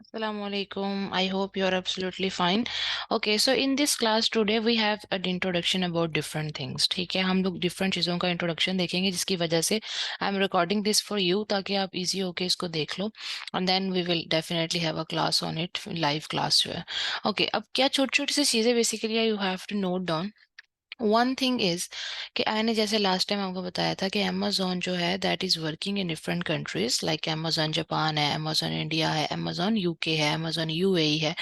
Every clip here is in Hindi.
Assalamu alaikum. I hope you're absolutely fine. Okay, so in this class today we have an introduction about different things. ठीक है, हम लोग different चीज़ों का introduction देखेंगे जिसकी वजह से I'm recording this for you ताकि आप easy होके इसको देख लो and then we will definitely have a class on it, live class जो है. Okay, अब क्या छोटी छोटी सी चीज़ें basically you have to note down. One thing is कि मैंने जैसे लास्ट टाइम आपको बताया था कि अमेजोन जो है that is working in different countries like Amazon Japan है, अमेजोन इंडिया है, अमेजोन यूके है, अमेजोन यूएई है,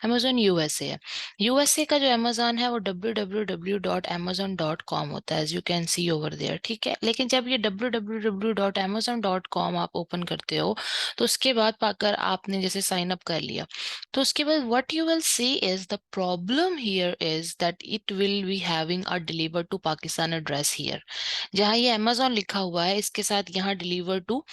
अमेजोन यूएसए है. यूएसए का जो अमेजोन है वो www.amazon.com होता है, as you can see over there. ठीक है, लेकिन जब ये www.amazon.com आप ओपन करते हो तो उसके बाद पाकर आपने जैसे साइन अप कर लिया तो उसके बाद what you will see is the problem here is that it will be having a deliver to Pakistan address here. जहाँ ये अमेजोन लिखा हुआ है इसके साथ यहाँ डिलीवर टू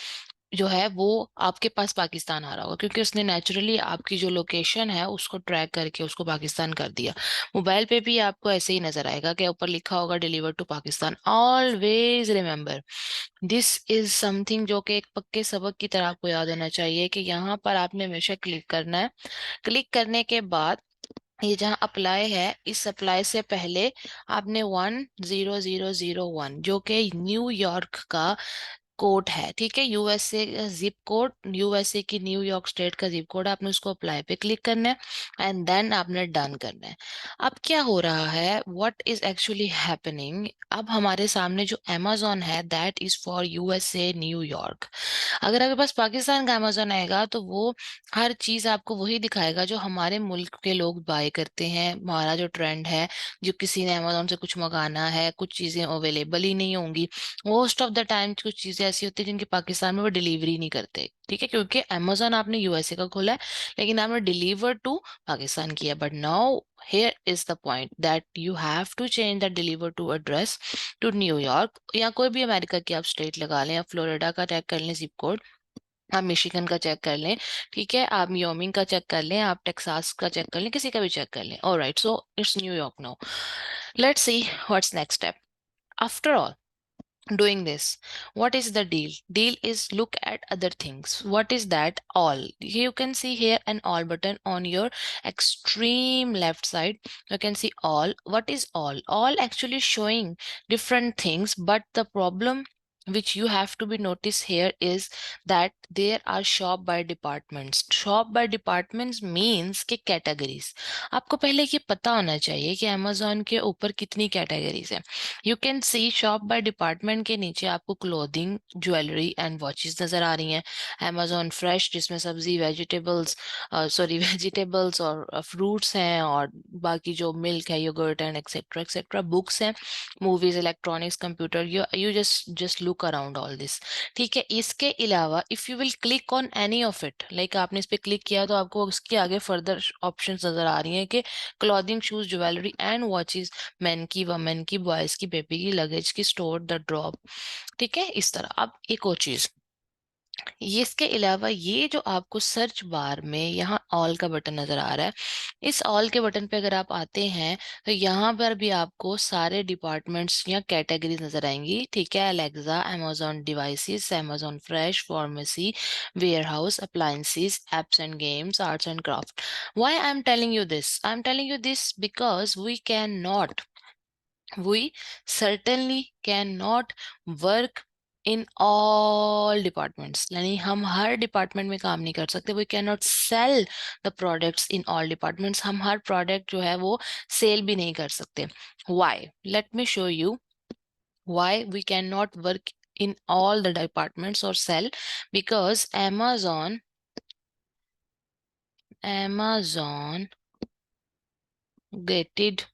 जो है वो आपके पास पाकिस्तान आ रहा होगा क्योंकि उसने नेचुरली आपकी जो लोकेशन है उसको ट्रैक करके उसको पाकिस्तान कर दिया. मोबाइल पे भी आपको ऐसे ही नजर आएगा कि ऊपर लिखा होगा deliver to Pakistan. Always remember this is something जो कि एक पक्के सबक की तरह आपको याद होना चाहिए कि यहाँ पर आपने हमेशा क्लिक करना है. क्लिक करने के बाद ये जहाँ अप्लाई है इस अप्लाई से पहले आपने 10001 जो कि न्यूयॉर्क का कोड है, ठीक है, यूएसए का जिप कोड, यूएसए की न्यूयॉर्क स्टेट का जिप कोड, आपने उसको अप्लाई पे क्लिक करना है एंड देन आपने डन करना है. अब क्या हो रहा है, व्हाट इज एक्चुअली हैपनिंग, अब हमारे सामने जो अमेजोन है that is for USA New York. अगर आपके पास पाकिस्तान का अमेजोन आएगा तो वो हर चीज आपको वही दिखाएगा जो हमारे मुल्क के लोग बाय करते हैं, हमारा जो ट्रेंड है. जो किसी ने अमेजोन से कुछ मंगाना है, कुछ चीजें अवेलेबल ही नहीं होंगी. मोस्ट ऑफ द टाइम कुछ चीजें ऐसी होती है जिनकी पाकिस्तान में वो डिलीवरी नहीं करते, ठीक है, क्योंकि अमेजोन आपने यूएसए का खोला है लेकिन आपने डिलीवर टू पाकिस्तान किया. But now here is the point that you have to change the deliver to address to New York या कोई भी अमेरिका की आप स्टेट लगा लें, या फ्लोरिडा का चेक कर लें जिप कोड, आप मिशिगन का चेक कर लें, ठीक है, आप म्योमिंग का चेक कर लें, आप टेक्सास का चेक कर लें, किसी का भी चेक कर लें. Alright, so it's New York now. Let's see what's next step. After all doing this, what is the deal is look at other things. What is that all, you can see here an all button on your extreme left side. You can see all. What is all actually showing different things, but the problem which you have to be noticed here is that there are shop by departments. Shop by departments means के categories. आपको पहले ये पता होना चाहिए कि Amazon के ऊपर कितनी categories है. You can C shop by department के नीचे आपको क्लोथिंग, ज्वेलरी एंड वॉचेस नजर आ रही हैं. अमेजोन फ्रेश जिसमें सब्जी, वेजिटेबल्स, सॉरी वेजिटेबल्स और फ्रूट्स हैं, और बाकी जो मिल्क है, yoghurt and et cetera et cetera. Books हैं, movies, electronics, computer. You you just look around all this. ठीक है, इसके अलावा if you will click on any of it, like आपने इस पे क्लिक किया तो आपको उसके आगे फर्दर ऑप्शंस नजर आ रही हैं कि clothing, shoes, jewellery and watches, main की, वमेन की, बॉयज की, बेबी की, लगेज की, स्टोर, द ड्रॉप. ठीक है, इस तरह. अब एक और चीज, ये इसके अलावा ये जो आपको सर्च बार में यहाँ ऑल का बटन नजर आ रहा है, इस ऑल के बटन पे अगर आप आते हैं तो यहाँ पर भी आपको सारे डिपार्टमेंट्स या कैटेगरीज नजर आएंगी. ठीक है, Alexa, Amazon devices, Amazon fresh, pharmacy, warehouse, appliances, apps and games, arts and craft. Why I'm telling you this? I'm telling you this because we certainly cannot work in all departments. यानी हम हर डिपार्टमेंट में काम नहीं कर सकते. we cannot sell the products in all departments. हम हर प्रोडक्ट जो है वो सेल भी नहीं कर सकते. why? Let me show you why we cannot work in all the departments or sell. Because Amazon gated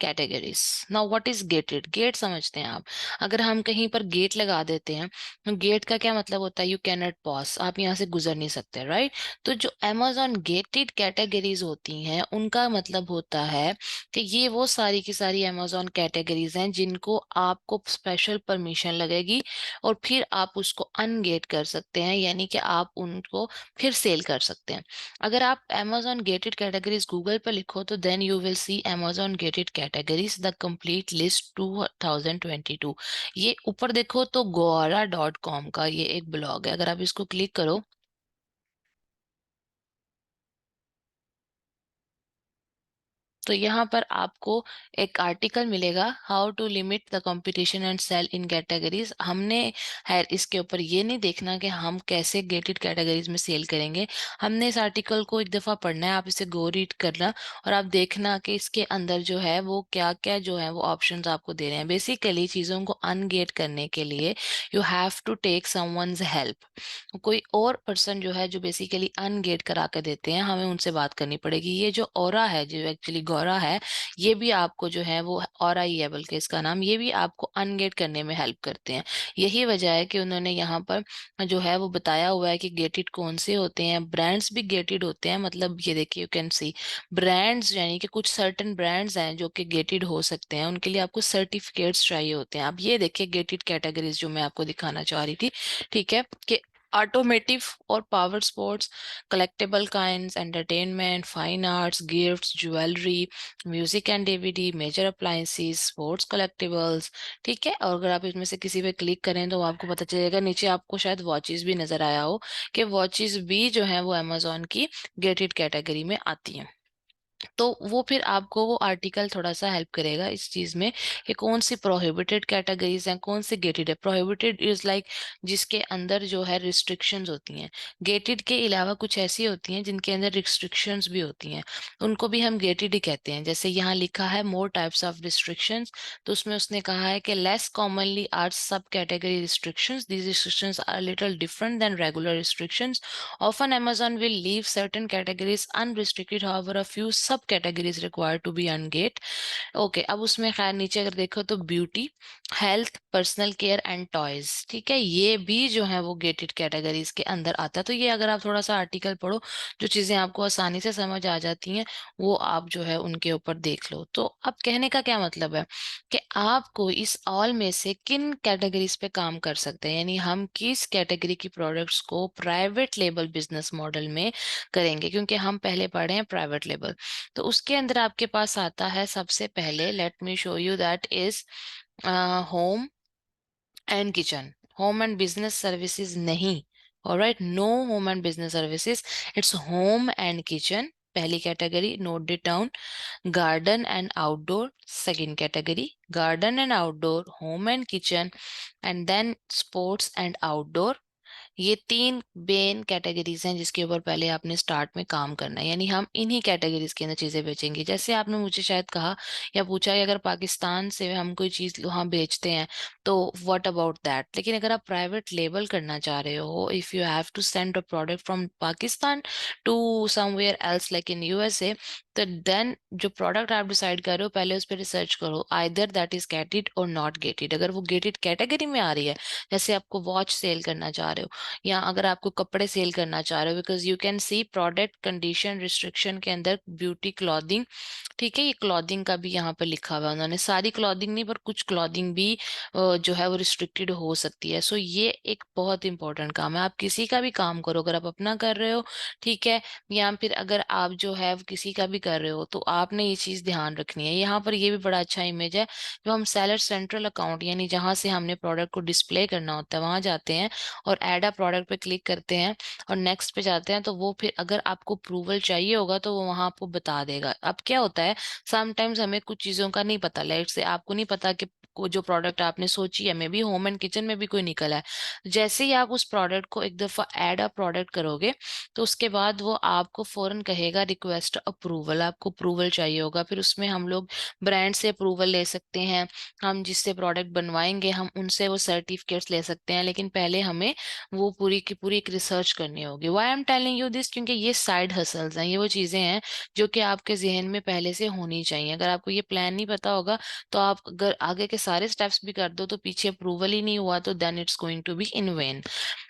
categories. Now what is gated? Gate समझते हैं आप. अगर हम कहीं पर गेट लगा देते हैं तो गेट का क्या मतलब होता है? यू कैन नॉट पास, आप यहाँ से गुजर नहीं सकते, राइट? तो जो अमेजोन गेटेड कैटेगरीज होती हैं उनका मतलब होता है कि ये वो सारी की सारी अमेजोन कैटेगरीज हैं जिनको आपको स्पेशल परमिशन लगेगी और फिर आप उसको अनगेट कर सकते हैं, यानी कि आप उनको फिर सेल कर सकते हैं. अगर आप Amazon gated categories गूगल पर लिखो तो then you will see Amazon gated categories the complete list 2022. ये ऊपर देखो तो Gora.com का ये एक ब्लॉग है. अगर आप इसको क्लिक करो तो यहाँ पर आपको एक आर्टिकल मिलेगा, how to limit the competition and sell in categories. हमने है इसके ऊपर ये नहीं देखना कि हम कैसे गेटेड कैटेगरीज में सेल करेंगे, हमने इस आर्टिकल को एक दफ़ा पढ़ना है, आप इसे गो रीड करना और आप देखना कि इसके अंदर जो है वो क्या क्या जो है वो ऑप्शंस आपको दे रहे हैं। बेसिकली चीज़ों को अनगेट करने के लिए you have to take someone's help. कोई और पर्सन जो है जो बेसिकली अनगेट करा के देते हैं, हमें उनसे बात करनी पड़ेगी। ये जो ऑरा है, जो एक्चुअली गौरा है, ये भी आपको जो है वो ऑरा ही है बल्कि इसका नाम, ये भी आपको अनगेट करने में हेल्प करते हैं। यही वजह है कि उन्होंने यहाँ पर जो है वो बताया हुआ है कि गेटेड कौन से होते हैं, ब्रांड्स भी गेटेड होते हैं। मतलब ये देखिए, यू कैन सी ब्रांड्स, यानी कि कुछ सर्टेन ब्रांड्स हैं जो कि गेटेड हो सकते हैं, उनके लिए आपको सर्टिफिकेट्स चाहिए होते हैं। अब ये देखिए गेटेड कैटेगरीज जो मैं आपको दिखाना चाह रही थी, ठीक है, कि ऑटोमेटिव और power sports, collectable kinds, entertainment, fine arts, gifts, jewellery, music and DVD, major appliances, sports collectibles. ठीक है, और अगर आप इसमें से किसी पे क्लिक करें तो आपको पता चलेगा, नीचे आपको शायद वॉचेस भी नजर आया हो कि वॉचेस भी जो है वो अमेजोन की गेटेड कैटेगरी में आती हैं। तो वो फिर आपको वो आर्टिकल थोड़ा सा हेल्प करेगा इस चीज में कि कौन सी प्रोहिबिटेड कैटेगरीज हैं, कौन सी गेटेड है। प्रोहिबिटेड इज लाइक जिसके अंदर जो है रिस्ट्रिक्शंस होती हैं। गेटेड के अलावा कुछ ऐसी होती हैं जिनके अंदर रिस्ट्रिक्शंस भी होती हैं, उनको भी हम गेटेड ही कहते हैं। जैसे यहाँ लिखा है मोर टाइप्स ऑफ रिस्ट्रिक्शंस, तो उसमें उसने कहा है कि less commonly are sub category restrictions, these restrictions are little different than regular restrictions, often Amazon will leave certain categories unrestricted, however a few subcategories required to be ungate। Okay, अब उसमें खैर नीचे अगर देखो तो beauty, health, personal care and toys, ठीक है, ये भी जो है वो गेटेड कैटेगरीज के अंदर आता है। तो ये अगर आप थोड़ा सा आर्टिकल पढ़ो, जो चीजें आपको आसानी से समझ आ जाती हैं वो आप जो है उनके ऊपर देख लो। तो अब कहने का क्या मतलब है कि आपको इस ऑल में से किन कैटेगरीज पे काम कर सकते हैं, यानी हम किस कैटेगरी की प्रोडक्ट्स को प्राइवेट लेबल बिजनेस मॉडल में करेंगे, क्योंकि हम पहले पढ़े हैं प्राइवेट लेबल। तो उसके अंदर आपके पास आता है सबसे पहले, let me show you, that is home and kitchen. Home and business services नहीं, alright, no home and business services, it's home and kitchen, पहली category, note it down. Garden and outdoor, second category, garden and outdoor, home and kitchen, and then sports and outdoor. ये तीन मेन कैटेगरीज हैं जिसके ऊपर पहले आपने स्टार्ट में काम करना है, यानी हम इन्हीं कैटेगरीज के अंदर चीजें बेचेंगे। जैसे आपने मुझे शायद कहा या पूछा कि अगर पाकिस्तान से हम कोई चीज वहां बेचते हैं तो व्हाट अबाउट दैट। लेकिन अगर आप प्राइवेट लेबल करना चाह रहे हो, if you have to send a product from Pakistan to somewhere else like in USA, तो देन जो प्रोडक्ट आप डिसाइड कर रहे हो पहले उस पर रिसर्च करो, आइदर दैट इज गेटेड और नॉट गेटेड। अगर वो गेटेड कैटेगरी में आ रही है, जैसे आपको वॉच सेल करना चाह रहे हो या अगर आपको कपड़े सेल करना चाह रहे हो, because you can C product condition restriction के अंदर ब्यूटी क्लॉथिंग, ठीक है, ये क्लॉथिंग का भी यहाँ पे लिखा हुआ है उन्होंने, सारी क्लॉथिंग नहीं पर कुछ क्लॉथिंग भी जो है वो रिस्ट्रिक्टेड हो सकती है। सो ये एक बहुत इंपॉर्टेंट काम है, आप किसी का भी काम करो, अगर आप अपना कर रहे हो, ठीक है, या फिर अगर आप जो है वो किसी का भी कर रहे हो, तो आपने ये चीज ध्यान रखनी है। यहाँ पर ये भी बड़ा अच्छा इमेज है, जो हम सेलर सेंट्रल अकाउंट यानी जहाँ से हमने प्रोडक्ट को डिस्प्ले करना होता है वहां जाते हैं और ऐड अ प्रोडक्ट पे क्लिक करते हैं और नेक्स्ट पे जाते हैं, तो वो फिर अगर आपको अप्रूवल चाहिए होगा तो वो वहां आपको बता देगा। अब क्या होता है, समटाइम्स हमें कुछ चीजों का नहीं पता, लाइक से आपको नहीं पता कि जो प्रोडक्ट आपने सोची है may be home and kitchen में भी कोई निकला है। जैसे ही आप उस प्रोडक्ट को एक दफा ऐड अ प्रोडक्ट करोगे तो उसके बाद वो आपको फौरन कहेगा रिक्वेस्ट अप्रूवल, आपको अप्रूवल चाहिए होगा। फिर उसमें हम लोग ब्रांड से अप्रूवल ले सकते हैं, हम जिससे प्रोडक्ट बनवाएंगे हम उनसे वो सर्टिफिकेट्स ले सकते हैं, लेकिन पहले हमें वो पूरी की पूरी एक रिसर्च करनी होगी। Why I am telling you this, क्योंकि ये साइड हसल्स हैं, ये वो चीजें हैं जो कि आपके जहन में पहले से होनी चाहिए। अगर आपको ये प्लान नहीं पता होगा तो आप अगर आगे के सारे स्टेप्स भी कर दो तो पीछे अप्रूवल ही नहीं हुआ तो then it's going to be in vain.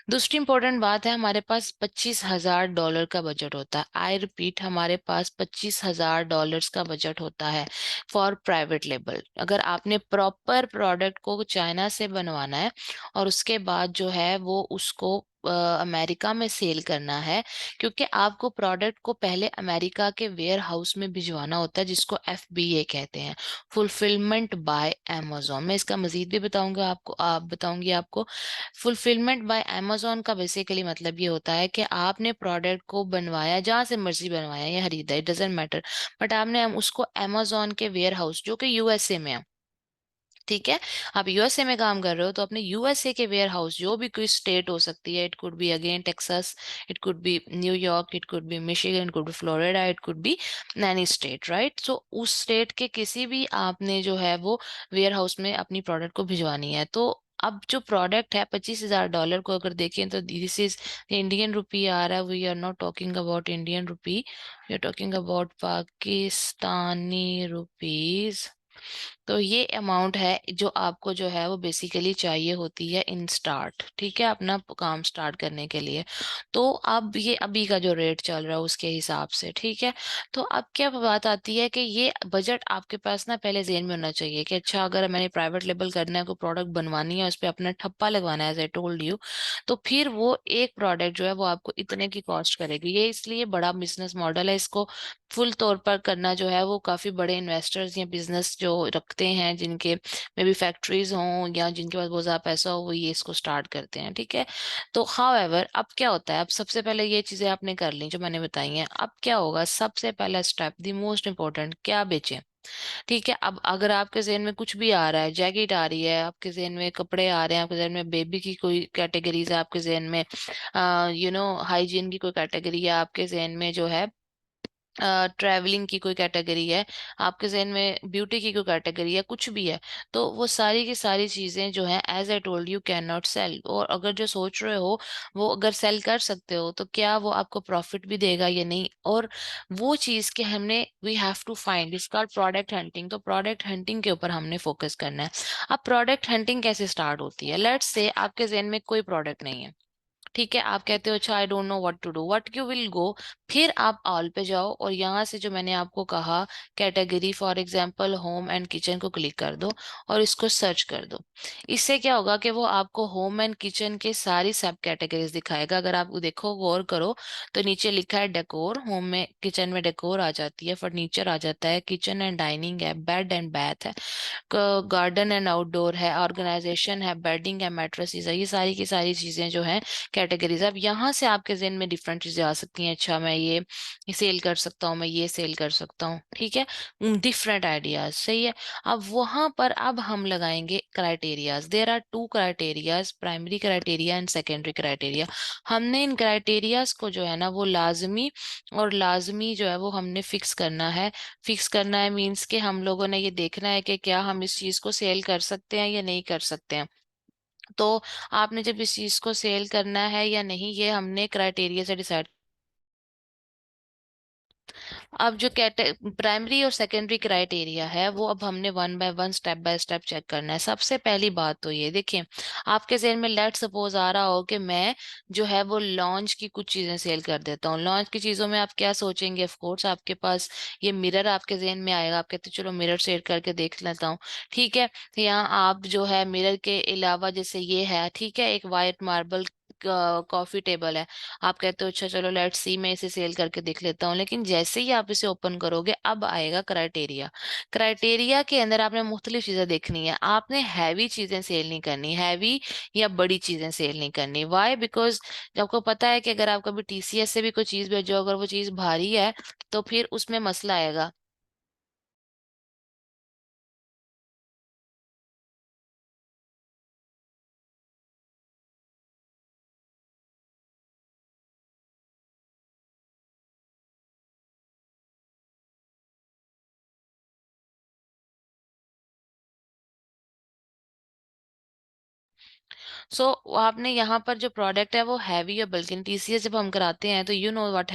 दूसरी इंपॉर्टेंट बात है, हमारे पास $25,000 का बजट होता है। आई रिपीट, हमारे पास $25,000 का बजट होता है फॉर प्राइवेट लेबल। अगर आपने प्रॉपर प्रोडक्ट को चाइना से बनवाना है और उसके बाद जो है वो उसको अमेरिका में सेल करना है, क्योंकि आपको प्रोडक्ट को पहले अमेरिका के वेयर हाउस में भिजवाना होता है जिसको FBA कहते हैं, फुलफिलमेंट बाय अमेजोन। मैं इसका मजीद भी बताऊंगा आपको, आप बताऊंगी आपको। फुलफिलमेंट बाय अमेजोन amazon का बेसिकली मतलब ये होता है कि आपने प्रोडक्ट को बनवाया, जहां से मर्जी बनवाया या खरीदा, इट डजेंट मैटर, बट आपने उसको amazon के वेयर हाउस जो कि यूएसए में है, ठीक है, आप यूएसए में काम कर रहे हो, तो अपने यूएसए के वेयर हाउस, जो भी कोई स्टेट हो सकती है, it could be again Texas, it could be New York, it could be Michigan, it could be Florida, it could be any state, right. So उस स्टेट के किसी भी आपने जो है वो वेयर हाउस में अपनी प्रोडक्ट को भिजवानी है। तो अब जो प्रोडक्ट है $25,000 को अगर देखें तो दिस इज इंडियन रुपी आ रहा है, we are not talking about Indian rupee, we are talking about Pakistani rupees. तो ये अमाउंट है जो आपको जो है वो बेसिकली चाहिए होती है इन स्टार्ट, ठीक है, अपना काम स्टार्ट करने के लिए। तो अब ये अभी का जो रेट चल रहा है उसके हिसाब से, ठीक है। तो अब क्या बात आती है कि ये बजट आपके पास ना पहले जेन में होना चाहिए कि अच्छा, अगर मैंने प्राइवेट लेबल करना है, कोई प्रोडक्ट बनवानी है, उस पर अपना ठप्पा लगवाना है, एज आई टोल्ड यू, तो फिर वो एक प्रोडक्ट जो है वो आपको इतने की कॉस्ट करेगी। ये इसलिए बड़ा बिजनेस मॉडल है, इसको फुल तौर पर करना जो है वो काफी बड़े इन्वेस्टर्स या बिजनेस जो रखते हैं, जिनके मे बी फैक्ट्रीज हों या जिनके पास बहुत ज्यादा पैसा हो, वो ये इसको स्टार्ट करते हैं, ठीक है। तो हाउएवर अब क्या होता है, अब सबसे पहले ये चीजें आपने कर ली जो मैंने बताई हैं, अब क्या होगा, सबसे पहला स्टेप, द मोस्ट इम्पोर्टेंट, क्या बेचें, ठीक है। अब अगर आपके जहन में कुछ भी आ रहा है, जैकेट आ रही है आपके जहन में, कपड़े आ रहे हैं आपके जहन में, बेबी की कोई कैटेगरीज है आपके जहन में, हाइजीन की कोई कैटेगरी है आपके जहन में, जो है ट्रैवलिंग की कोई कैटेगरी है आपके जहन में, ब्यूटी की कोई कैटेगरी है, कुछ भी है, तो वो सारी की सारी चीजें जो हैं, as I told you, can not sell. और अगर जो सोच रहे हो वो अगर सेल कर सकते हो, तो क्या वो आपको प्रॉफिट भी देगा या नहीं, और वो चीज के हमने we have to find, it's called product hunting. तो प्रोडक्ट हंटिंग के ऊपर हमने फोकस करना है। अब प्रोडक्ट हंटिंग कैसे स्टार्ट होती है, लेट्स से आपके जहन में कोई प्रोडक्ट नहीं है, ठीक है, आप कहते हो अच्छा I don't know what to do, what you will go, फिर आप ऑल पे जाओ और यहाँ से जो मैंने आपको कहा category, for example home and kitchen को क्लिक कर दो और इसको सर्च कर दो। इससे क्या होगा कि वो आपको होम एंड किचन के सारी सब कैटेगरीज दिखाएगा। अगर आप देखो, गौर करो, तो नीचे लिखा है डेकोर, होम में किचन में डेकोर आ जाती है, फर्नीचर आ जाता है, किचन एंड डाइनिंग है, बेड एंड बैथ है, गार्डन एंड आउटडोर है, ऑर्गेनाइजेशन है, बेडिंग है, मैट्रेसेस है, ये सारी की सारी चीजें जो हैं कैटेगरीज। अब यहाँ से आपके जहन में डिफरेंट चीजें आ सकती हैं, अच्छा मैं ये सेल कर सकता हूँ, मैं ये सेल कर सकता हूँ, ठीक है, डिफरेंट आइडियाज, सही है। अब वहां पर अब हम लगाएंगे criterias, there are two criterias, primary criteria and secondary criteria. हमने इन क्राइटेरियाज को जो है ना वो लाजमी और लाजमी जो है वो हमने फिक्स करना है। फिक्स करना है मीन्स कि हम लोगों ने ये देखना है कि क्या हम इस चीज को सेल कर सकते हैं या नहीं कर सकते हैं। तो आपने जब इस चीज को सेल करना है या नहीं, ये हमने क्राइटेरिया से डिसाइड। अब जो प्राइमरी और सेकेंडरी क्राइटेरिया है वो अब हमने वन बाय स्टेप चेक करना है। सबसे पहली बात तो ये देखिए, आपके जहन में लेट सपोज आ रहा हो कि मैं जो है वो लॉन्च की कुछ चीजें सेल कर देता हूँ। लॉन्च की चीजों में आप क्या सोचेंगे, ऑफ कोर्स आपके पास ये मिरर आपके जहन में आएगा, आप कहते चलो मिरर सेल करके देख लेता हूँ, ठीक है। तो यहाँ आप जो है मिरर के अलावा, जैसे ये है, ठीक है, एक वाइट मार्बल कॉफी टेबल है, आप कहते हो अच्छा चलो लेट्स सी, मैं इसे सेल करके देख लेता हूँ। लेकिन जैसे ही आप इसे ओपन करोगे, अब आएगा क्राइटेरिया। क्राइटेरिया के अंदर आपने मुख्तलिफ चीजें देखनी है, आपने हैवी चीजें सेल नहीं करनी, हैवी या बड़ी चीजें सेल नहीं करनी। वाई? बिकॉज आपको पता है कि अगर आप कभी टीसीएस से भी कोई चीज भेजो, अगर वो चीज भारी है तो फिर उसमें मसला आएगा। सो आपने यहाँ पर जो प्रोडक्ट है वो हैवी है, बल्कि टीसीएस जब हम कराते हैं तो यू नो व्हाट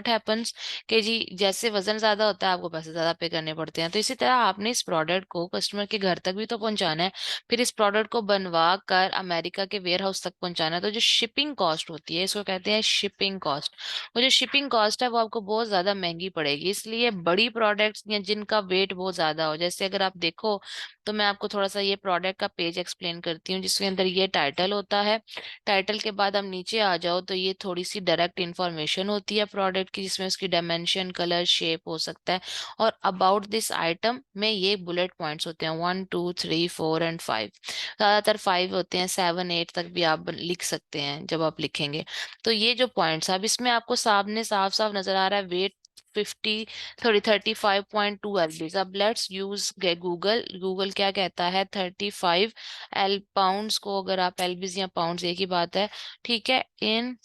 हैपन्स कि जी जैसे वजन ज्यादा होता है, आपको पैसे ज्यादा पे करने पड़ते हैं। तो इसी तरह आपने इस प्रोडक्ट को कस्टमर के घर तक भी तो पहुंचाना है, फिर इस प्रोडक्ट को बनवा कर अमेरिका के वेयर हाउस तक पहुंचाना है। तो जो शिपिंग कॉस्ट होती है, इसको कहते हैं शिपिंग कॉस्ट। वो जो शिपिंग कॉस्ट है वो आपको बहुत ज्यादा महंगी पड़ेगी। इसलिए बड़ी प्रोडक्ट्स या जिनका वेट बहुत ज्यादा हो, जैसे अगर आप देखो, तो मैं आपको थोड़ा सा ये प्रोडक्ट का पेज एक्सप्लेन करती हूँ, जिसके अंदर ये टाइटल होता है। टाइटल के बाद हम नीचे आ जाओ तो ये थोड़ी सी डायरेक्ट इंफॉर्मेशन होती है प्रोडक्ट की, जिसमें उसकी डायमेंशन, कलर, शेप हो सकता है। और अबाउट दिस आइटम में ये बुलेट पॉइंट्स होते हैं, 1 2 3 4 एंड 5। ज्यादातर 5 होते हैं, 7 8 तक भी आप लिख सकते हैं जब आप लिखेंगे। तो ये जो पॉइंट्स, अब इसमें आपको सामने साफ साफ नजर आ रहा है वेट 50 सॉरी 35.2 LBs। अब लेट्स यूज गूगल। गूगल क्या कहता है, 35 L पाउंड्स को, अगर आप एलबीज या पाउंड्स एक ही बात है, ठीक है, इन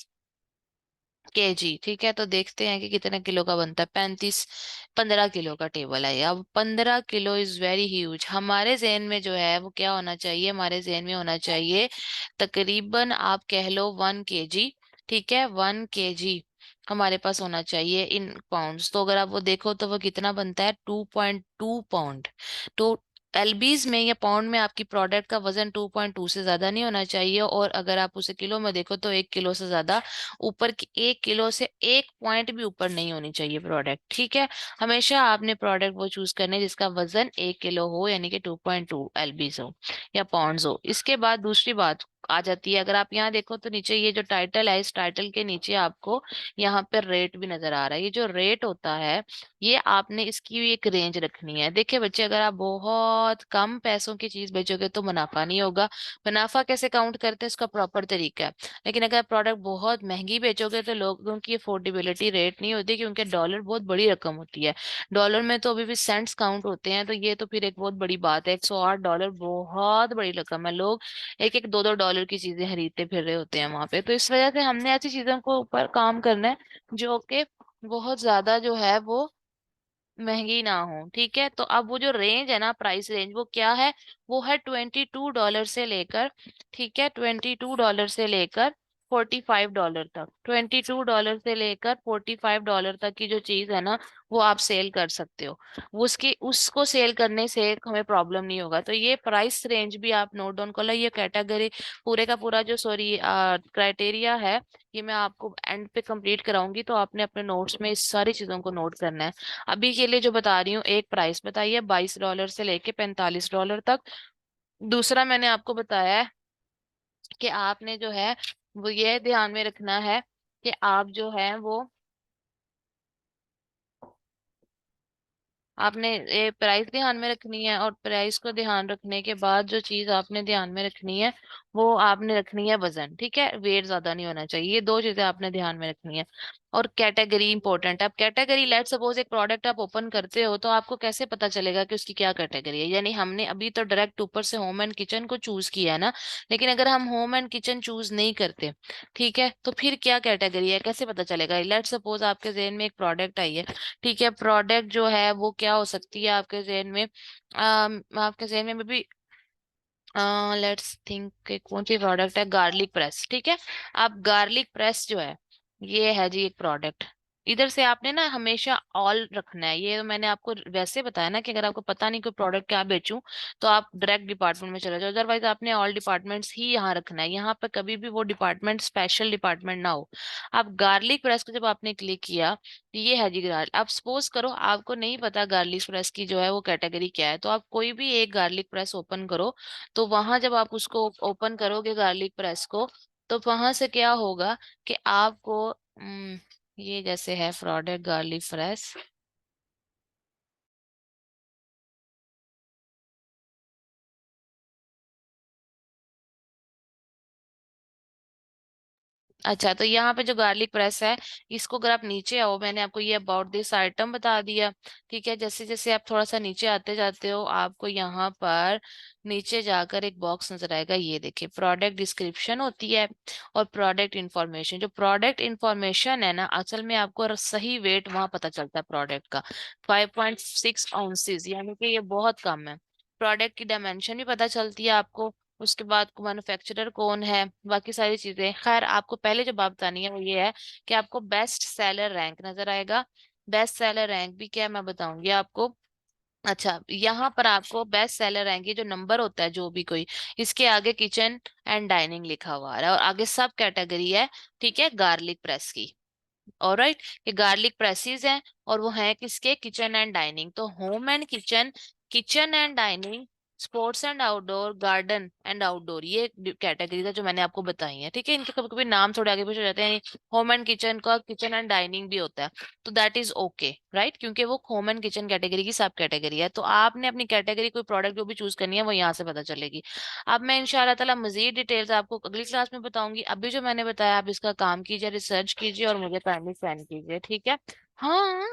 केजी, ठीक है। तो देखते हैं कि कितने किलो का बनता है। 15 किलो का टेबल है। अब 15 किलो इज वेरी ह्यूज। हमारे जहन में जो है वो क्या होना चाहिए, हमारे जहन में होना चाहिए तकरीबन आप कह लो 1 kg, ठीक है, 1 kg हमारे पास होना चाहिए इन पाउंड्स। तो अगर आप वो देखो तो वो कितना बनता है, 2.2 पाउंड। तो एलबीज में या पाउंड में आपकी प्रोडक्ट का वजन 2.2 से ज्यादा नहीं होना चाहिए, और अगर आप उसे किलो में देखो तो 1 किलो से ज्यादा ऊपर की, 1 किलो से 1 पॉइंट भी ऊपर नहीं होनी चाहिए प्रोडक्ट, ठीक है। हमेशा आपने प्रोडक्ट वो चूज करने जिसका वजन 1 किलो हो, यानी कि 2.2 LBs हो या पाउंड्स हो। इसके बाद दूसरी बात आ जाती है, अगर आप यहाँ देखो तो नीचे ये जो टाइटल है, इस टाइटल के नीचे आपको यहाँ पे रेट भी नजर आ रहा है। ये जो रेट होता है, ये आपने इसकी भी एक रेंज रखनी है। देखिए बच्चे, अगर आप बहुत कम पैसों की चीज बेचोगे तो मुनाफा नहीं होगा। मुनाफा कैसे काउंट करते हैं, इसका प्रॉपर तरीका है। लेकिन अगर प्रोडक्ट बहुत महंगी बेचोगे तो लोगों की अफोर्डेबिलिटी रेट नहीं होती, क्योंकि डॉलर बहुत बड़ी रकम होती है। डॉलर में तो अभी भी सेंट्स काउंट होते हैं, तो ये तो फिर एक बहुत बड़ी बात है। $108 बहुत बड़ी रकम है। लोग 1 1 2 2 डॉलर की चीजें खरीदते फिर रहे होते हैं वहां पे। तो इस वजह से हमने ऐसी चीजों को ऊपर काम करना है जो कि बहुत ज्यादा जो है वो महंगी ना हो, ठीक है। तो अब वो जो रेंज है ना, प्राइस रेंज, वो क्या है, वो है $22 से लेकर, ठीक है, $22 से लेकर $45 तक। $22 से लेकर $45 तक की जो चीज है ना, वो आप सेल कर सकते हो। वो उसकी उसको सेल करने से हमें प्रॉब्लम नहीं होगा। तो ये प्राइस रेंज भी आप नोट डाउन कर लो। ये कैटेगरी पूरे का पूरा जो सॉरी क्राइटेरिया है, ये मैं आपको एंड पे कंप्लीट कराऊंगी, तो आपने अपने नोट्स में इस सारी चीजों को नोट करना है। अभी के लिए जो बता रही हूँ, एक प्राइस बताइए $22 से लेके $45 तक। दूसरा मैंने आपको बताया है कि आपने जो है वो ये ध्यान में रखना है कि आप जो है वो आपने ये प्राइस ध्यान में रखनी है, और प्राइस को ध्यान रखने के बाद जो चीज आपने ध्यान में रखनी है वो आपने रखनी है वजन, ठीक है। वेट ज्यादा नहीं होना चाहिए। ये दो चीजें आपने ध्यान में रखनी है। और कैटेगरी इंपॉर्टेंट है। अब कैटेगरी, लेट सपोज एक प्रोडक्ट आप ओपन करते हो, तो आपको कैसे पता चलेगा कि उसकी क्या कैटेगरी है। यानी हमने अभी तो डायरेक्ट ऊपर से होम एंड किचन को चूज किया है ना, लेकिन अगर हम होम एंड किचन चूज नहीं करते, ठीक है, तो फिर क्या कैटेगरी है, कैसे पता चलेगा। लेट सपोज आपके जहन में एक प्रोडक्ट आई है, ठीक है। प्रोडक्ट जो है वो क्या हो सकती है आपके जहन में, आपके जहन में भी, लेट्स थिंक कौन सी प्रोडक्ट है, गार्लिक प्रेस, ठीक है। अब गार्लिक प्रेस जो है, ये है जी एक प्रोडक्ट। इधर से आपने ना हमेशा ऑल रखना है। ये तो मैंने आपको वैसे बताया ना कि अगर आपको पता नहीं कोई प्रोडक्ट क्या बेचूं, तो आप डायरेक्ट डिपार्टमेंट में चले जाओ। अदरवाइज आपने ऑल डिपार्टमेंट्स ही यहाँ रखना है। यहाँ पे कभी भी वो डिपार्टमेंट स्पेशल डिपार्टमेंट ना हो। आप गार्लिक प्रेस को जब आपने क्लिक किया, तो ये है जी गार्लिक। अब सपोज करो आपको नहीं पता गार्लिक प्रेस की जो है वो कैटेगरी क्या है, तो आप कोई भी एक गार्लिक प्रेस ओपन करो। तो वहां जब आप उसको ओपन करोगे गार्लिक प्रेस को, तो वहां से क्या होगा कि आपको ये जैसे है प्रोडक्ट गार्लिक प्रेस। अच्छा, तो यहाँ पे जो गार्लिक प्रेस है, इसको अगर आप नीचे आओ, मैंने आपको ये अबाउट दिस आइटम बता दिया, ठीक है। जैसे जैसे आप थोड़ा सा नीचे आते जाते हो, आपको यहाँ पर नीचे जाकर एक बॉक्स नजर आएगा। ये देखिए, प्रोडक्ट डिस्क्रिप्शन होती है और प्रोडक्ट इंफॉर्मेशन। जो प्रोडक्ट इंफॉर्मेशन है ना, असल में आपको सही वेट वहां पता चलता है प्रोडक्ट का, 5.6 आउंसेस, यानी कि ये बहुत कम है। प्रोडक्ट की डायमेंशन भी पता चलती है आपको। उसके बाद मैन्युफैक्चरर कौन है, बाकी सारी चीजें। खैर, आपको पहले जो बात बतानी है वो ये है कि आपको बेस्ट सेलर रैंक नजर आएगा। बेस्ट सेलर रैंक भी क्या है मैं बताऊंगी आपको। अच्छा, यहाँ पर आपको बेस्ट सेलर रैंक, ये जो नंबर होता है जो भी कोई, इसके आगे किचन एंड डाइनिंग लिखा हुआ है, और आगे सब कैटेगरी है, ठीक है, गार्लिक प्रेस की। ऑलराइट, ये गार्लिक प्रेसेस हैं, और वो है किसके, किचन एंड डाइनिंग। तो home and kitchen, kitchen and dining, sports and outdoor, garden and outdoor, ये कैटेगरी था जो मैंने आपको बताई है, ठीक है। इनके कभी कभी नाम थोड़े आगे पीछे हो जाते हैं। होम एंड किचन का किचन एंड डाइनिंग भी होता है, तो दैट इज ओके, राइट, क्योंकि वो होम एंड किचन कैटेगरी की सब कैटेगरी है। तो आपने अपनी कैटेगरी, कोई प्रोडक्ट जो भी चूज करनी है वो यहाँ से पता चलेगी। अब मैं इंशाल्लाह ताला मजीद डिटेल्स आपको अगली क्लास में बताऊंगी। अभी जो मैंने बताया आप इसका काम कीजिए, रिसर्च कीजिए और मुझे काइंडली सेंड कीजिए, ठीक है। हाँ,